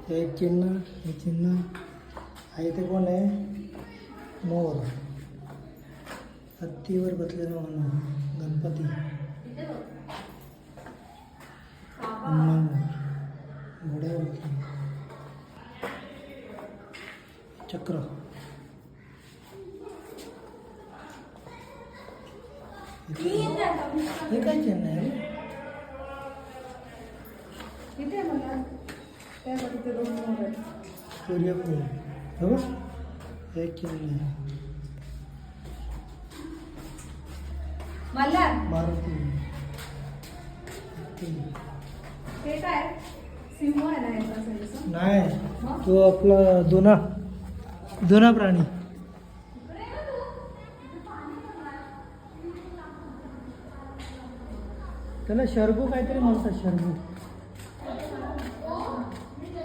हे एक चिन्ह, हे चिन्ह आहे. ते कोण आहे? मोर. हत्तीवर बसलेला मानव गणपती. हनुमान घोड्यावरती चक्र. हे काय चिन्ह आहे? सूर्यफूल. हो हे चिन्ह आहे. मारुती. हे काय सिंह आहे ना याचा सगळं? नाही, तो आपला जुना प्राणी. त्याला शर्बू काहीतरी म्हणतात. शर्बू.